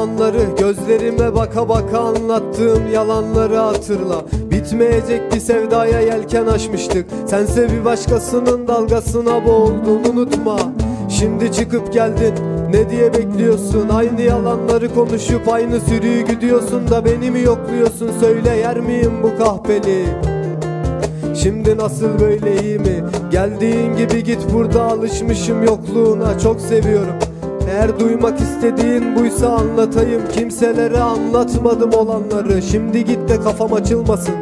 zamanları, gözlerime baka baka anlattığım yalanları hatırla. Bitmeyecek bir sevdaya yelken açmıştık, sense bir başkasının dalgasına boğuldun, unutma. Şimdi çıkıp geldin, ne diye bekliyorsun? Aynı yalanları konuşup aynı sürüyü gidiyorsun da beni mi yokluyorsun? Söyle, yer miyim bu kahpeli? Şimdi nasıl, böyle iyi mi? Geldiğin gibi git, burada alışmışım yokluğuna, çok seviyorum. Eğer duymak istediğin buysa anlatayım, kimselere anlatmadım olanları. Şimdi git de kafam açılmasın.